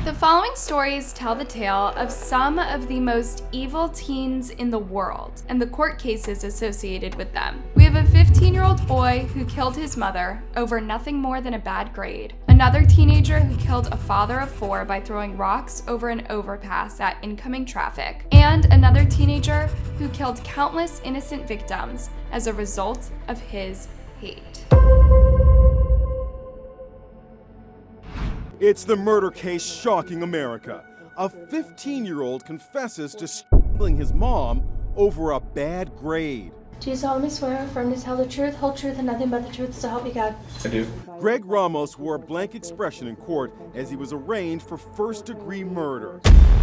The following stories tell the tale of some of the most evil teens in the world and the court cases associated with them. We have a 15-year-old boy who killed his mother over nothing more than a bad grade, another teenager who killed a father of 4 by throwing rocks over an overpass at incoming traffic, and another teenager who killed countless innocent victims as a result of his hate. It's the murder case shocking America. A 15-year-old confesses to strangling his mom over a bad grade. Do you solemnly swear or affirm to tell the truth, whole truth, and nothing but the truth, so help you God? I do. Greg Ramos wore a blank expression in court as he was arraigned for first-degree murder.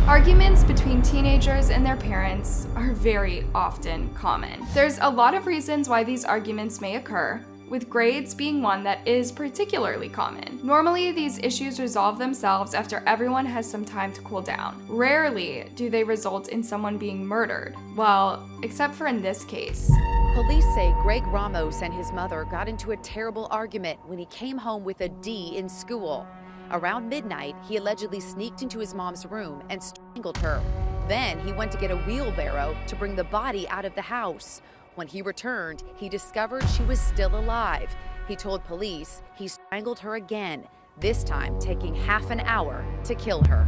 Arguments between teenagers and their parents are very often common. There's a lot of reasons why these arguments may occur, with grades being one that is particularly common. Normally, these issues resolve themselves after everyone has some time to cool down. Rarely do they result in someone being murdered. Well, except for in this case. Police say Greg Ramos and his mother got into a terrible argument when he came home with a D in school. Around midnight, he allegedly sneaked into his mom's room and strangled her. Then he went to get a wheelbarrow to bring the body out of the house. When he returned, he discovered she was still alive. He told police he strangled her again, this time taking half an hour to kill her.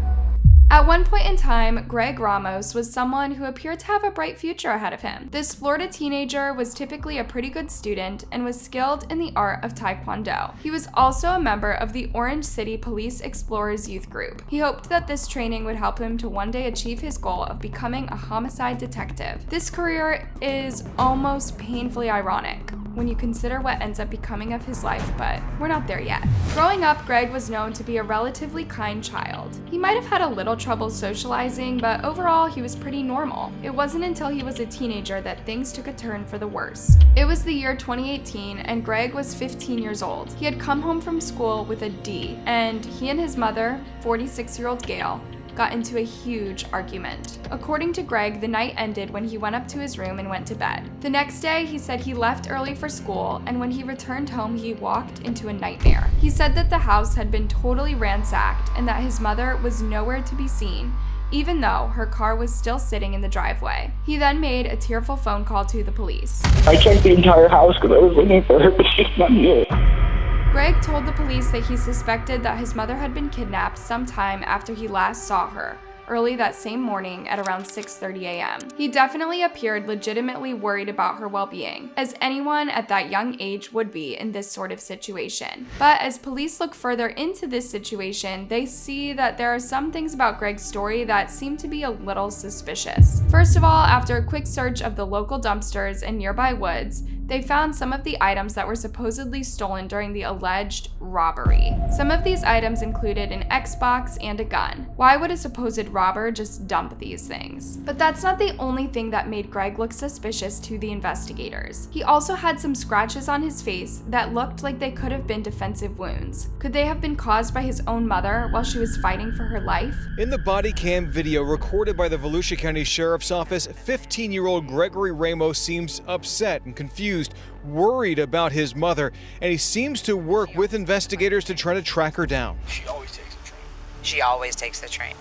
At one point in time, Greg Ramos was someone who appeared to have a bright future ahead of him. This Florida teenager was typically a pretty good student and was skilled in the art of Taekwondo. He was also a member of the Orange City Police Explorers Youth Group. He hoped that this training would help him to one day achieve his goal of becoming a homicide detective. This career is almost painfully ironic when you consider what ends up becoming of his life, but we're not there yet. Growing up, Greg was known to be a relatively kind child. He might have had a little trouble socializing, but overall he was pretty normal. It wasn't until he was a teenager that things took a turn for the worse. It was the year 2018 and Greg was 15 years old. He had come home from school with a D, and he and his mother, 46-year-old Gail, got into a huge argument. According to Greg, the night ended when he went up to his room and went to bed. The next day, he said he left early for school, and when he returned home, he walked into a nightmare. He said that the house had been totally ransacked and that his mother was nowhere to be seen, even though her car was still sitting in the driveway. He then made a tearful phone call to the police. I checked the entire house because I was looking for her, but she's not here. Greg told the police that he suspected that his mother had been kidnapped sometime after he last saw her, early that same morning at around 6:30 a.m. He definitely appeared legitimately worried about her well-being, as anyone at that young age would be in this sort of situation. But as police look further into this situation, they see that there are some things about Greg's story that seem to be a little suspicious. First of all, after a quick search of the local dumpsters and nearby woods, they found some of the items that were supposedly stolen during the alleged robbery. Some of these items included an Xbox and a gun. Why would a supposed robber just dump these things? But that's not the only thing that made Greg look suspicious to the investigators. He also had some scratches on his face that looked like they could have been defensive wounds. Could they have been caused by his own mother while she was fighting for her life? In the body cam video recorded by the Volusia County Sheriff's Office, 15-year-old Gregory Ramos seems upset and confused, worried about his mother, and he seems to work with investigators to try to track her down. She always takes the train. She always takes the train.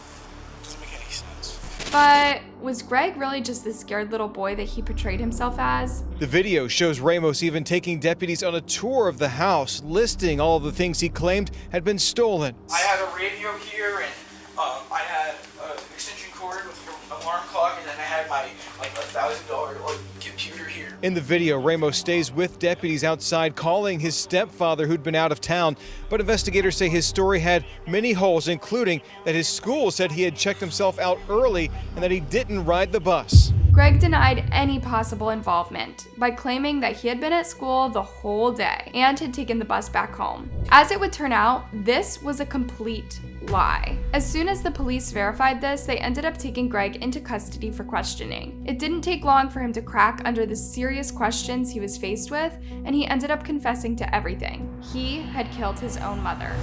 Doesn't make any sense. But was Greg really just the scared little boy that he portrayed himself as? The video shows Ramos even taking deputies on a tour of the house, listing all of the things he claimed had been stolen. I had a radio here, and I had an extension cord with an alarm clock, and then I had my $1,000 computer here. In the video, Ramos stays with deputies outside, calling his stepfather who'd been out of town. But investigators say his story had many holes, including that his school said he had checked himself out early and that he didn't ride the bus. Greg denied any possible involvement by claiming that he had been at school the whole day and had taken the bus back home. As it would turn out, this was a complete lie. As soon as the police verified this, they ended up taking Greg into custody for questioning. It didn't take long for him to crack under the serious questions he was faced with, and he ended up confessing to everything. He had killed his own mother.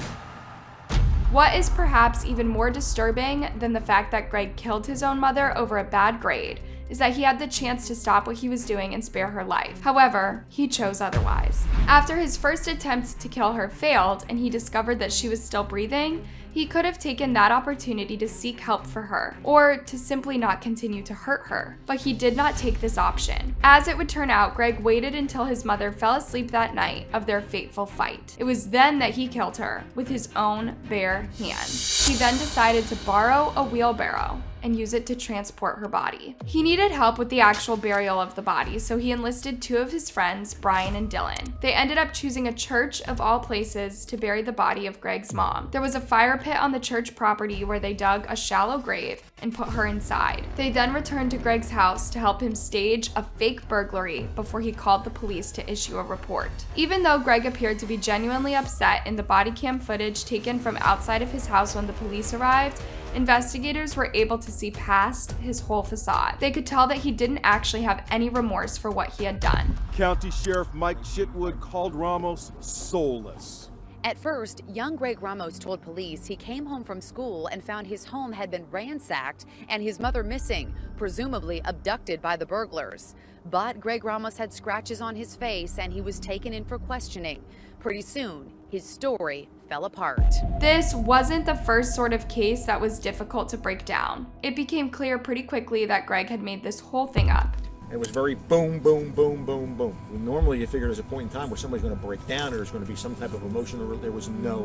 What is perhaps even more disturbing than the fact that Greg killed his own mother over a bad grade is that he had the chance to stop what he was doing and spare her life. However, he chose otherwise. After his first attempt to kill her failed and he discovered that she was still breathing, He could have taken that opportunity to seek help for her, or to simply not continue to hurt her. But he did not take this option. As it would turn out, Greg waited until his mother fell asleep that night of their fateful fight. It was then that he killed her with his own bare hands. He then decided to borrow a wheelbarrow and use it to transport her body. He needed help with the actual burial of the body, so he enlisted two of his friends, Brian and Dylan. They ended up choosing a church of all places to bury the body of Greg's mom. There was a fire pit on the church property where they dug a shallow grave and put her inside. They then returned to Greg's house to help him stage a fake burglary before he called the police to issue a report. Even though Greg appeared to be genuinely upset in the body cam footage taken from outside of his house when the police arrived, investigators were able to see past his whole facade. They could tell that he didn't actually have any remorse for what he had done. County Sheriff Mike Chitwood called Ramos soulless. At first, young Greg Ramos told police he came home from school and found his home had been ransacked and his mother missing, presumably abducted by the burglars. But Greg Ramos had scratches on his face and he was taken in for questioning. Pretty soon, his story fell apart. This wasn't the first sort of case that was difficult to break down. It became clear pretty quickly that Greg had made this whole thing up. It was very boom, boom, boom, boom, boom. Normally you figure there's a point in time where somebody's going to break down or there's going to be some type of emotional. There was no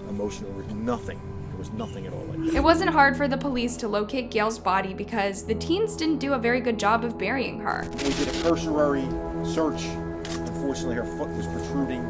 emotional, nothing. There was nothing at all like that. It wasn't hard for the police to locate Gail's body because the teens didn't do a very good job of burying her. We did a cursory search. Unfortunately, her foot was protruding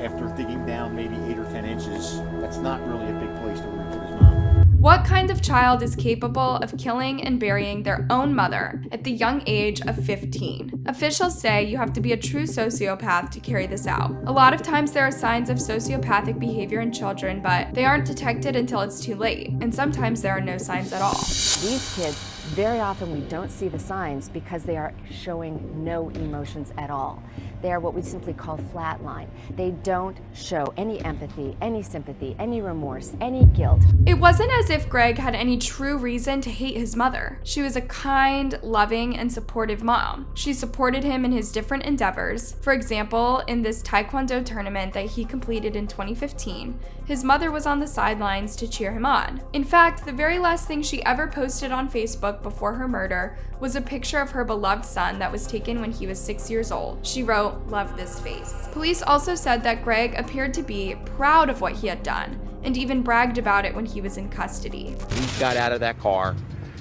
after digging down maybe 8 or 10 inches. That's not really a big place to where he put his mom. What kind of child is capable of killing and burying their own mother at the young age of 15? Officials say you have to be a true sociopath to carry this out. A lot of times there are signs of sociopathic behavior in children, but they aren't detected until it's too late, and sometimes there are no signs at all. These kids, very often we don't see the signs because they are showing no emotions at all. They are what we simply call flatline. They don't show any empathy, any sympathy, any remorse, any guilt. It wasn't as if Greg had any true reason to hate his mother. She was a kind, loving, and supportive mom. She supported him in his different endeavors. For example, in this Taekwondo tournament that he completed in 2015, his mother was on the sidelines to cheer him on. In fact, the very last thing she ever posted on Facebook before her murder was a picture of her beloved son that was taken when he was 6 years old. She wrote, "Love this face." Police also said that Greg appeared to be proud of what he had done and even bragged about it when he was in custody. He got out of that car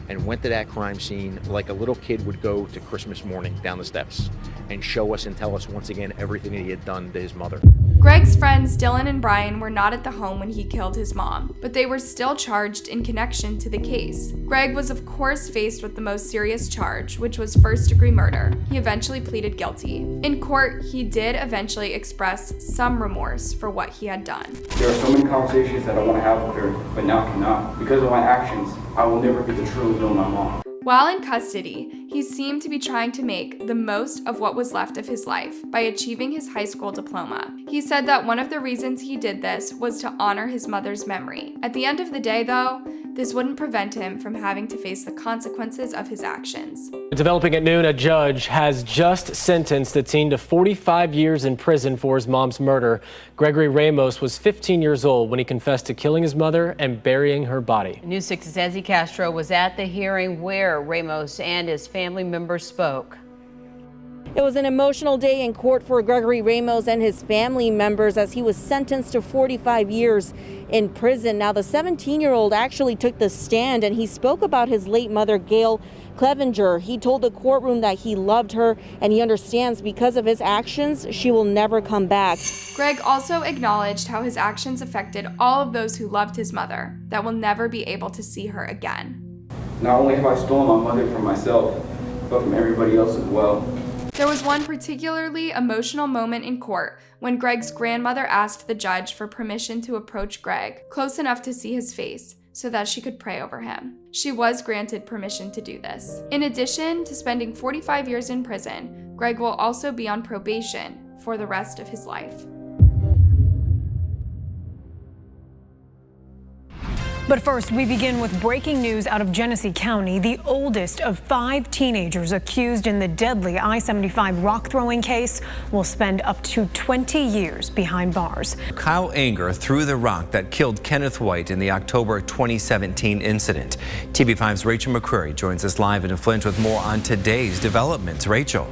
and went to that crime scene like a little kid would go to Christmas morning down the steps and show us and tell us once again everything that he had done to his mother. Greg's friends Dylan and Brian were not at the home when he killed his mom, but they were still charged in connection to the case. Greg was of course faced with the most serious charge, which was first-degree murder. He eventually pleaded guilty. In court, he did eventually express some remorse for what he had done. There are so many conversations that I want to have with her, but now cannot. Because of my actions, I will never get to truly know my mom. While in custody, he seemed to be trying to make the most of what was left of his life by achieving his high school diploma. He said that one of the reasons he did this was to honor his mother's memory. At the end of the day, though, this wouldn't prevent him from having to face the consequences of his actions. Developing at noon, a judge has just sentenced the teen to 45 years in prison for his mom's murder. Gregory Ramos was 15 years old when he confessed to killing his mother and burying her body. News 6's Ezzy Castro was at the hearing where Ramos and his family members spoke. It was an emotional day in court for Gregory Ramos and his family members as he was sentenced to 45 years in prison. Now, the 17-year-old actually took the stand and he spoke about his late mother, Gail Clevenger. He told the courtroom that he loved her and he understands because of his actions, she will never come back. Greg also acknowledged how his actions affected all of those who loved his mother, that will never be able to see her again. Not only have I stolen my mother from myself, but from everybody else as well. There was one particularly emotional moment in court when Greg's grandmother asked the judge for permission to approach Greg close enough to see his face so that she could pray over him. She was granted permission to do this. In addition to spending 45 years in prison, Greg will also be on probation for the rest of his life. But first, we begin with breaking news out of Genesee County. The oldest of 5 teenagers accused in the deadly I-75 rock throwing case will spend up to 20 years behind bars. Kyle Anger threw the rock that killed Kenneth White in the October 2017 incident. TV5's Rachel McCreary joins us live in Flint with more on today's developments. Rachel.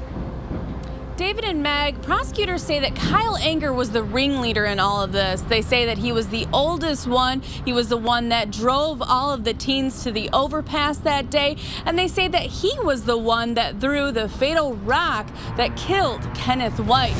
David and Meg, prosecutors say that Kyle Anger was the ringleader in all of this. They say that he was the oldest one. He was the one that drove all of the teens to the overpass that day. And they say that he was the one that threw the fatal rock that killed Kenneth White.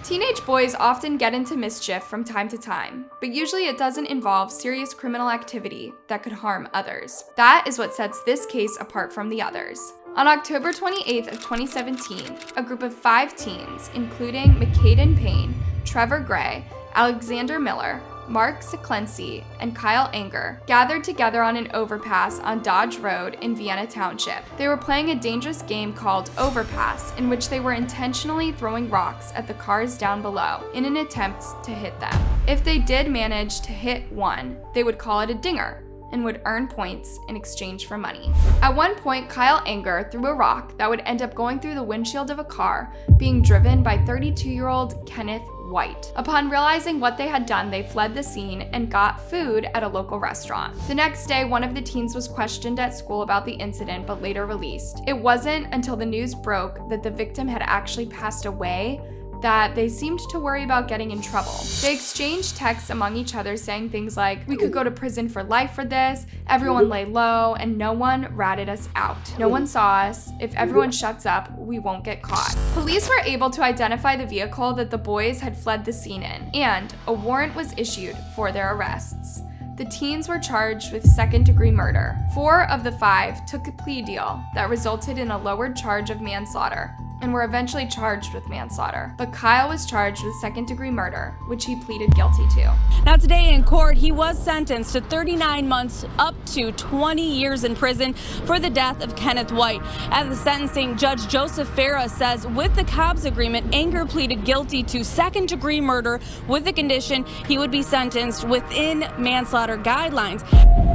Teenage boys often get into mischief from time to time, but usually it doesn't involve serious criminal activity that could harm others. That is what sets this case apart from the others. On October 28th of 2017, a group of 5 teens, including McCaden Payne, Trevor Gray, Alexander Miller, Mark Seclency, and Kyle Anger, gathered together on an overpass on Dodge Road in Vienna Township. They were playing a dangerous game called Overpass, in which they were intentionally throwing rocks at the cars down below in an attempt to hit them. If they did manage to hit one, they would call it a dinger and would earn points in exchange for money. At one point, Kyle Anger threw a rock that would end up going through the windshield of a car being driven by 32-year-old Kenneth White. Upon realizing what they had done, they fled the scene and got food at a local restaurant. The next day, one of the teens was questioned at school about the incident, but later released. It wasn't until the news broke that the victim had actually passed away that they seemed to worry about getting in trouble. They exchanged texts among each other saying things like, "We could go to prison for life for this, everyone lay low, and no one ratted us out. No one saw us. If everyone shuts up, we won't get caught." Police were able to identify the vehicle that the boys had fled the scene in, and a warrant was issued for their arrests. The teens were charged with second-degree murder. 4 of the 5 took a plea deal that resulted in a lowered charge of manslaughter and were eventually charged with manslaughter. But Kyle was charged with second-degree murder, which he pleaded guilty to. Now today in court, he was sentenced to 39 months up to 20 years in prison for the death of Kenneth White. At the sentencing, Judge Joseph Farah says with the Cobb's agreement, Anger pleaded guilty to second-degree murder with the condition he would be sentenced within manslaughter guidelines.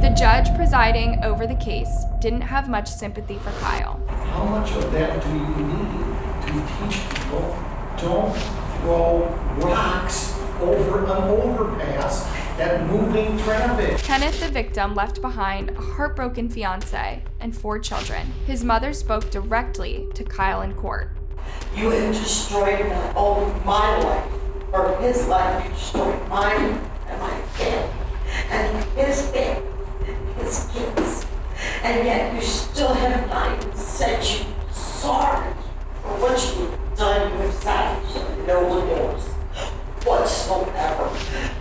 The judge presiding over the case didn't have much sympathy for Kyle. How much of that do you need to teach people don't throw rocks over an overpass at moving traffic? Kenneth, the victim, left behind a heartbroken fiance and 4 children. His mother spoke directly to Kyle in court. You have destroyed not only my life, or his life, you destroyed mine and my family, and his family, his kids. And yet you still have not even said you're sorry for what you've done. You have said no remorse whatsoever.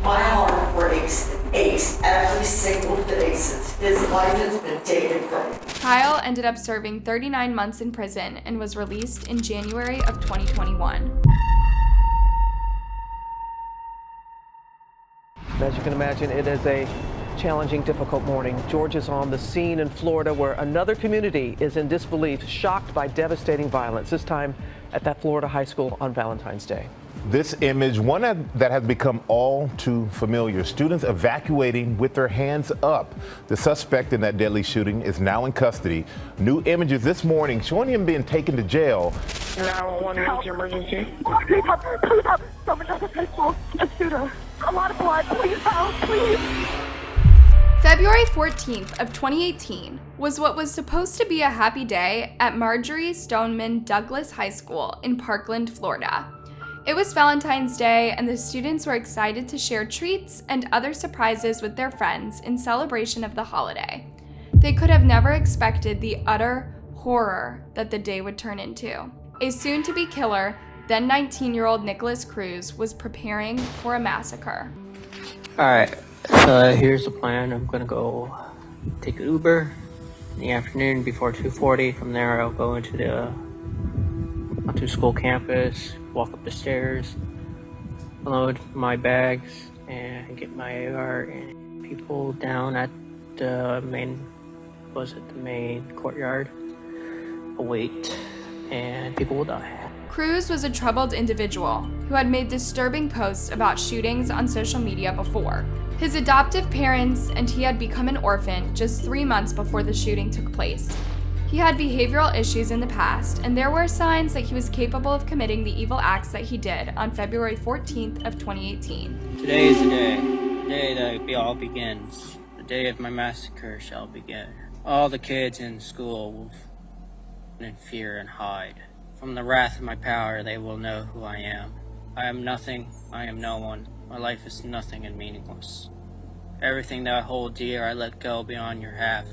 My heart breaks and aches every single day since his life has been taken from him. Kyle ended up serving 39 months in prison and was released in January of 2021. As you can imagine, it is a challenging, difficult morning. George is on the scene in Florida where another community is in disbelief, shocked by devastating violence, this time at that Florida high school on Valentine's Day. This image, one that has become all too familiar. Students evacuating with their hands up. The suspect in that deadly shooting is now in custody. New images this morning showing him being taken to jail. 911, what's your emergency? Please help, please help. Someone just a pistol, a shooter. A lot of blood, please help, please. February 14th of 2018 was what was supposed to be a happy day at Marjorie Stoneman Douglas High School in Parkland, Florida. It was Valentine's Day, and the students were excited to share treats and other surprises with their friends in celebration of the holiday. They could have never expected the utter horror that the day would turn into. A soon-to-be killer, then 19-year-old Nicholas Cruz, was preparing for a massacre. All right. Here's the plan. I'm gonna go take an Uber in the afternoon before 2:40. From there, I'll go onto school campus, walk up the stairs, unload my bags, and get my AR. And people down at the main courtyard. I'll wait, and people will die. Cruz was a troubled individual who had made disturbing posts about shootings on social media before. His adoptive parents and he had become an orphan just 3 months before the shooting took place. He had behavioral issues in the past, and there were signs that he was capable of committing the evil acts that he did on February 14th of 2018. Today is the day that it all begins. The day of my massacre shall begin. All the kids in school will in fear and hide. From the wrath of my power, they will know who I am. I am nothing, I am no one. My life is nothing and meaningless. Everything that I hold dear, I let go beyond your half.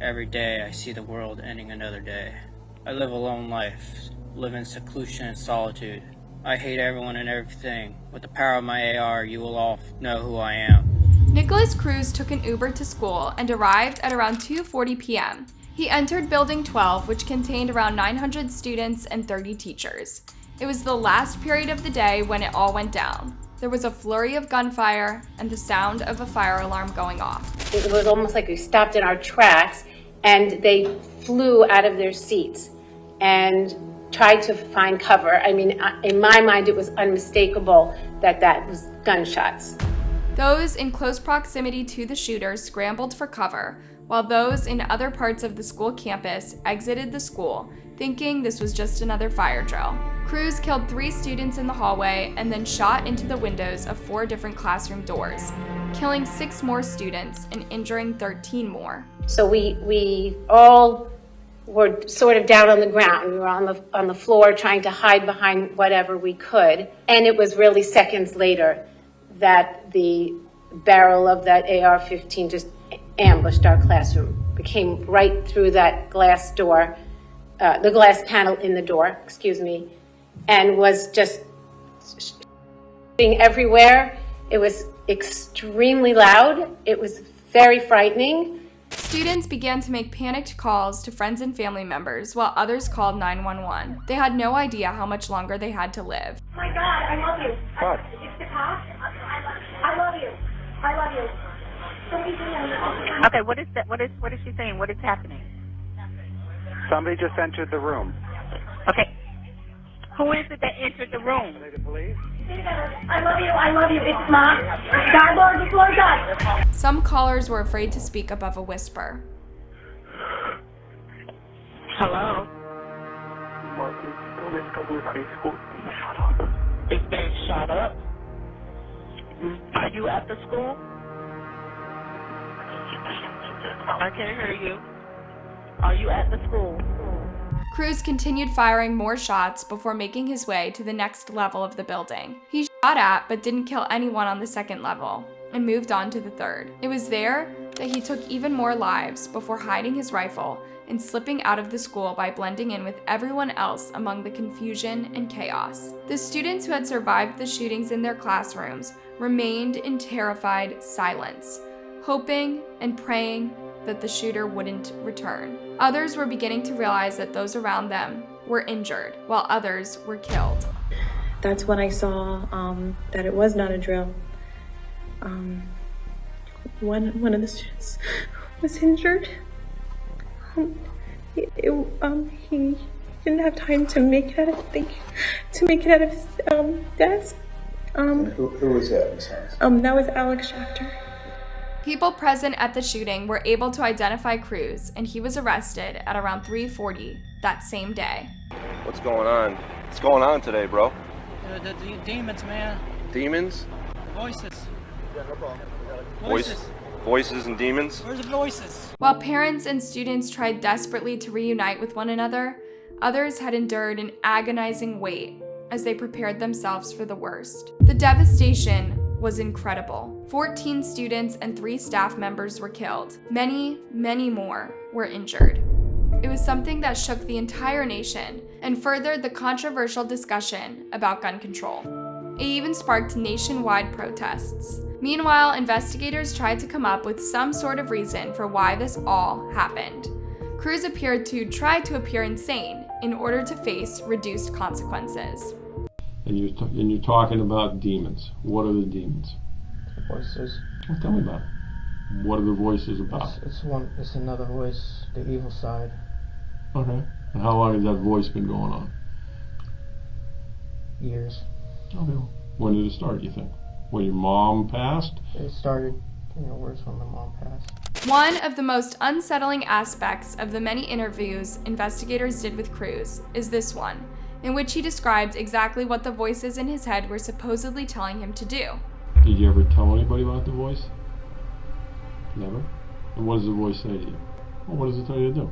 Every day, I see the world ending another day. I live a lone life, live in seclusion and solitude. I hate everyone and everything. With the power of my AR, you will all know who I am. Nicholas Cruz took an Uber to school and arrived at around 2:40 p.m. He entered Building 12, which contained around 900 students and 30 teachers. It was the last period of the day when it all went down. There was a flurry of gunfire and the sound of a fire alarm going off. It was almost like we stopped in our tracks and they flew out of their seats and tried to find cover. I mean, in my mind, it was unmistakable that that was gunshots. Those in close proximity to the shooter scrambled for cover, while those in other parts of the school campus exited the school, thinking this was just another fire drill. Cruz killed 3 students in the hallway and then shot into the windows of 4 different classroom doors, killing 6 more students and injuring 13 more. So we all were sort of down on the ground. We were on the floor trying to hide behind whatever we could. And it was really seconds later that the barrel of that AR-15 just ambushed our classroom. It came right through that glass door, the glass panel in the door, and was just shooting everywhere. It was extremely loud. It was very frightening. Students began to make panicked calls to friends and family members while others called 911. They had no idea how much longer they had to live. Oh my God, I love you. What? It's the cops. I love you. I love you. Okay, what is that? What is she saying? What is happening? Somebody just entered the room. Okay. Who is it that entered the room? Are they the police? I love you. I love you. It's Mom. God, Lord, Lord God. Some callers were afraid to speak above a whisper. Hello? Is they shot up? Are you at the school? I can't hear you. Are you at the school? Cruz continued firing more shots before making his way to the next level of the building. He shot at but didn't kill anyone on the second level and moved on to the third. It was there that he took even more lives before hiding his rifle and slipping out of the school by blending in with everyone else among the confusion and chaos. The students who had survived the shootings in their classrooms remained in terrified silence, hoping and praying that the shooter wouldn't return. Others were beginning to realize that those around them were injured, while others were killed. That's when I saw that it was not a drill. One of the students was injured. He didn't have time to make it out of his desk. Who was that, Ms. Harris? That was Alex Schachter. People present at the shooting were able to identify Cruz, and he was arrested at around 3:40 that same day. What's going on? What's going on today, bro? The demons, man. Demons? Voices. Yeah, no problem. Voices and demons? Where's the voices? While parents and students tried desperately to reunite with one another, others had endured an agonizing wait as they prepared themselves for the worst. The devastation was incredible. 14 students and 3 staff members were killed. Many, many more were injured. It was something that shook the entire nation and furthered the controversial discussion about gun control. It even sparked nationwide protests. Meanwhile, investigators tried to come up with some sort of reason for why this all happened. Cruz appeared to try to appear insane in order to face reduced consequences. And you're talking about demons. What are the demons? Voices. Well, tell me about it. What are the voices about? It's another voice, the evil side. Okay. And how long has that voice been going on? Years. Okay. When did it start, you think? When your mom passed? It started Where's when my mom passed? One of the most unsettling aspects of the many interviews investigators did with Cruz is this one, in which he described exactly what the voices in his head were supposedly telling him to do. Did you ever tell anybody about the voice? Never? And what does the voice say to you? Well, what does it tell you to do?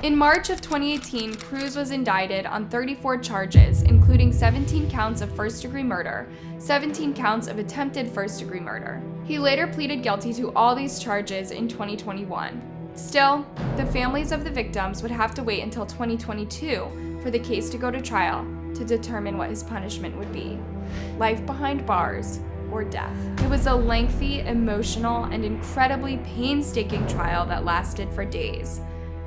In March of 2018, Cruz was indicted on 34 charges, including 17 counts of first-degree murder, 17 counts of attempted first-degree murder. He later pleaded guilty to all these charges in 2021. Still, the families of the victims would have to wait until 2022 for the case to go to trial to determine what his punishment would be: life behind bars or death. It was a lengthy, emotional, and incredibly painstaking trial that lasted for days.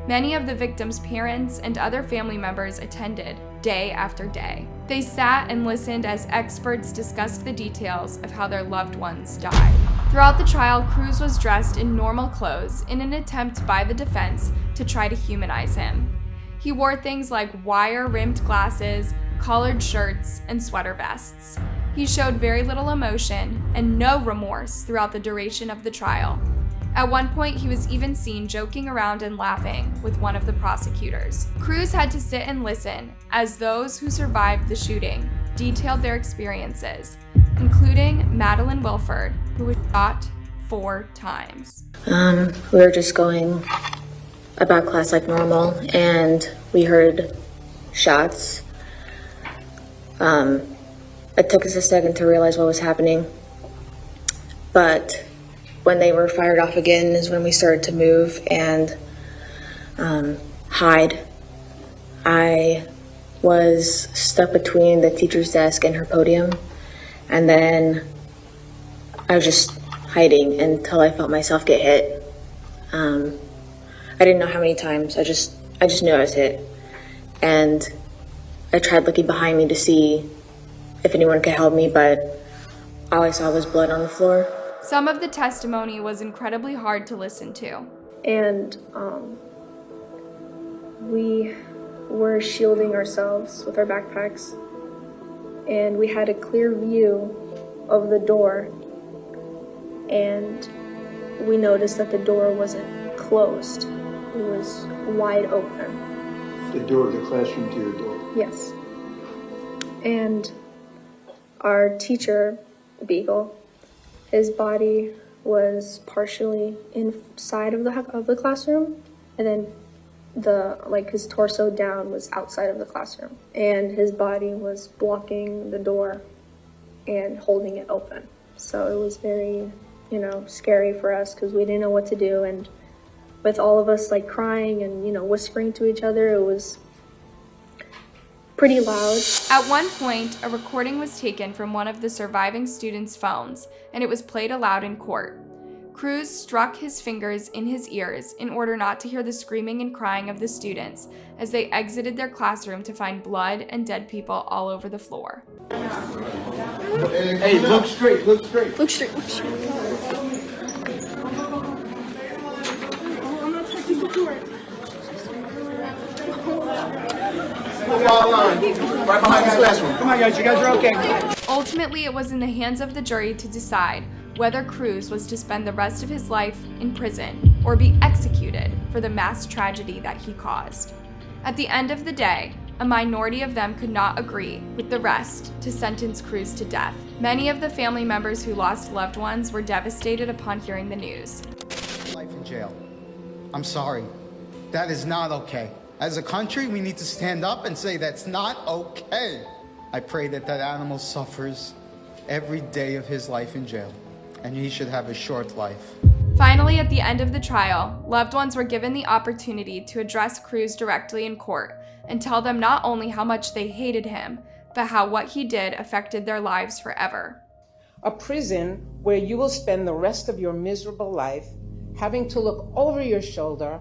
Many of the victims' parents and other family members attended day after day. They sat and listened as experts discussed the details of how their loved ones died. Throughout the trial, Cruz was dressed in normal clothes in an attempt by the defense to try to humanize him. He wore things like wire-rimmed glasses, collared shirts, and sweater vests. He showed very little emotion and no remorse throughout the duration of the trial. At one point, he was even seen joking around and laughing with one of the prosecutors. Cruz had to sit and listen as those who survived the shooting detailed their experiences, including Madeline Wilford, who was shot 4 times. We were just going about class like normal, and we heard shots. It took us a second to realize what was happening, but when they were fired off again is when we started to move and hide. I was stuck between the teacher's desk and her podium, and then I was just hiding until I felt myself get hit. I didn't know how many times. I just knew I was hit, and I tried looking behind me to see if anyone could help me, but all I saw was blood on the floor. Some of the testimony was incredibly hard to listen to. And we were shielding ourselves with our backpacks, and we had a clear view of the door, and we noticed that the door wasn't closed. It was wide open. The door of the classroom to your door? Yes. And our teacher, Beagle, his body was partially inside of the classroom, and then his torso down was outside of the classroom, and his body was blocking the door and holding it open. So it was very, scary for us because we didn't know what to do, and with all of us crying and whispering to each other, it was pretty loud. At one point, a recording was taken from one of the surviving students' phones, and it was played aloud in court. Cruz struck his fingers in his ears in order not to hear the screaming and crying of the students as they exited their classroom to find blood and dead people all over the floor. Hey, look straight, look straight. Look straight, look straight. I'm not touching the door. Right behind this classroom. Come on, guys, you guys are okay. Ultimately, it was in the hands of the jury to decide whether Cruz was to spend the rest of his life in prison or be executed for the mass tragedy that he caused. At the end of the day, a minority of them could not agree with the rest to sentence Cruz to death. Many of the family members who lost loved ones were devastated upon hearing the news. Life in jail. I'm sorry. That is not okay. As a country, we need to stand up and say that's not okay. I pray that animal suffers every day of his life in jail, and he should have a short life. Finally, at the end of the trial, loved ones were given the opportunity to address Cruz directly in court and tell them not only how much they hated him, but how what he did affected their lives forever. A prison where you will spend the rest of your miserable life having to look over your shoulder,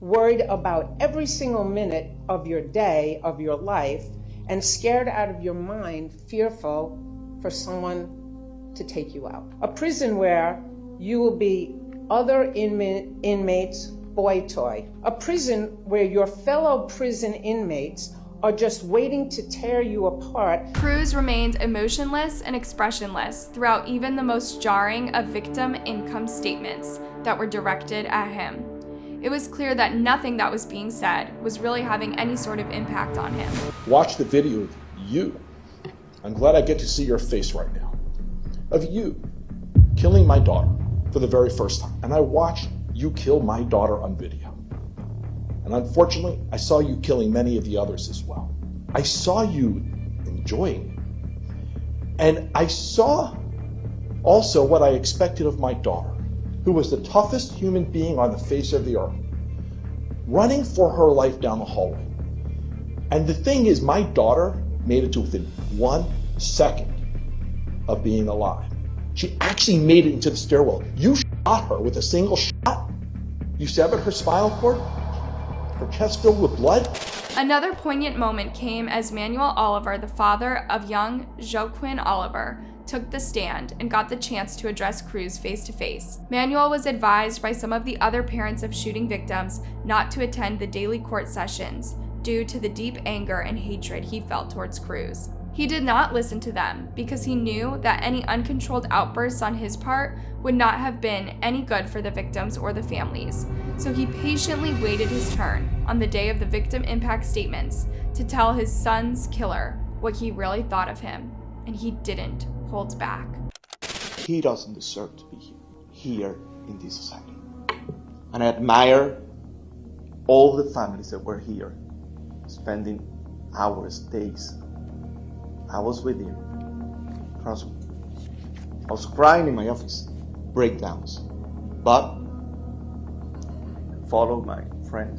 worried about every single minute of your day, of your life, and scared out of your mind, fearful for someone to take you out. A prison where you will be other inmates' boy toy. A prison where your fellow prison inmates are just waiting to tear you apart. Cruz remained emotionless and expressionless throughout even the most jarring of victim income statements that were directed at him. It was clear that nothing that was being said was really having any sort of impact on him. Watch the video of you. I'm glad I get to see your face right now. Of you killing my daughter for the very first time. And I watched you kill my daughter on video. And unfortunately, I saw you killing many of the others as well. I saw you enjoying it. And I saw also what I expected of my daughter, who was the toughest human being on the face of the earth, running for her life down the hallway. And the thing is, my daughter made it to within 1 second of being alive. She actually made it into the stairwell. You shot her with a single shot. You severed her spinal cord. Her chest filled with blood. Another poignant moment came as Manuel Oliver, the father of young Joaquin Oliver, took the stand and got the chance to address Cruz face to face. Manuel was advised by some of the other parents of shooting victims not to attend the daily court sessions due to the deep anger and hatred he felt towards Cruz. He did not listen to them because he knew that any uncontrolled outbursts on his part would not have been any good for the victims or the families. So he patiently waited his turn on the day of the victim impact statements to tell his son's killer what he really thought of him, and he didn't hold back. He doesn't deserve to be here in this society. And I admire all the families that were here, spending hours, days. I was with you. Trust me. I was crying in my office, breakdowns. But follow my friend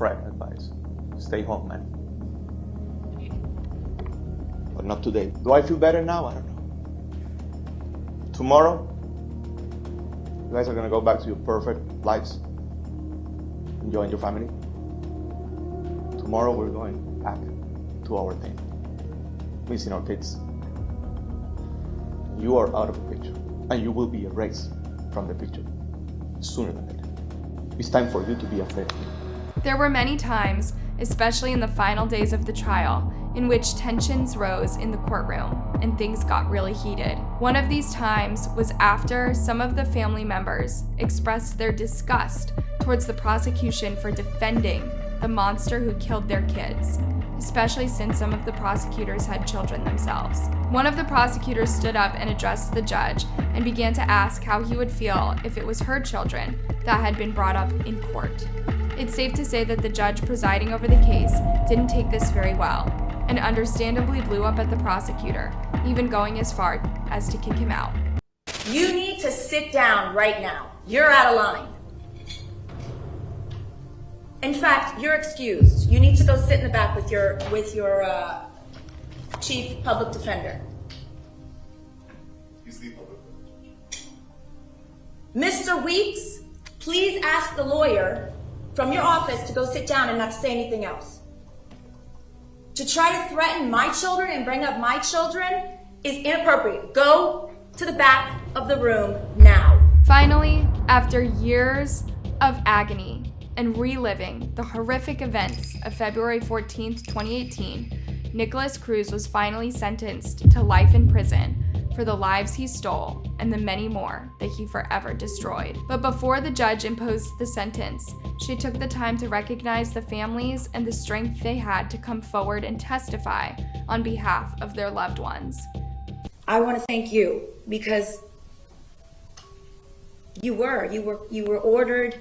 advice. Stay home, man. But not today. Do I feel better now? I don't know. Tomorrow, you guys are gonna go back to your perfect lives, enjoying your family. Tomorrow we're going back to our thing. Missing our kids. You are out of the picture, and you will be erased from the picture sooner than later. It's time for you to be afraid of me. There were many times, especially in the final days of the trial, in which tensions rose in the courtroom and things got really heated. One of these times was after some of the family members expressed their disgust towards the prosecution for defending the monster who killed their kids, especially since some of the prosecutors had children themselves. One of the prosecutors stood up and addressed the judge and began to ask how he would feel if it was her children that had been brought up in court. It's safe to say that the judge presiding over the case didn't take this very well, and understandably blew up at the prosecutor, even going as far as to kick him out. You need to sit down right now. You're out of line. In fact, you're excused. You need to go sit in the back with your chief public defender. He's the public defender. Mr. Weeks, please ask the lawyer from your office to go sit down and not say anything else. To try to threaten my children and bring up my children is inappropriate. Go to the back of the room now. Finally, after years of agony and reliving the horrific events of February 14th, 2018, Nicholas Cruz was finally sentenced to life in prison for the lives he stole and the many more that he forever destroyed. But before the judge imposed the sentence, she took the time to recognize the families and the strength they had to come forward and testify on behalf of their loved ones. I want to thank you because you were ordered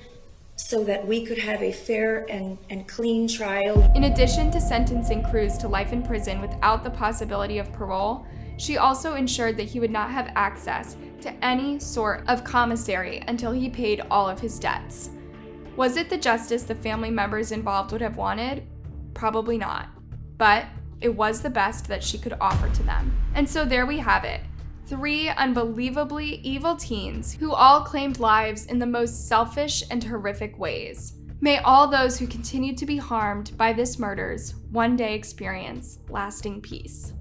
so that we could have a fair and clean trial. In addition to sentencing Cruz to life in prison without the possibility of parole, she also ensured that he would not have access to any sort of commissary until he paid all of his debts. Was it the justice the family members involved would have wanted? Probably not. But it was the best that she could offer to them. And so there we have it. 3 unbelievably evil teens who all claimed lives in the most selfish and horrific ways. May all those who continue to be harmed by this murders one day experience lasting peace.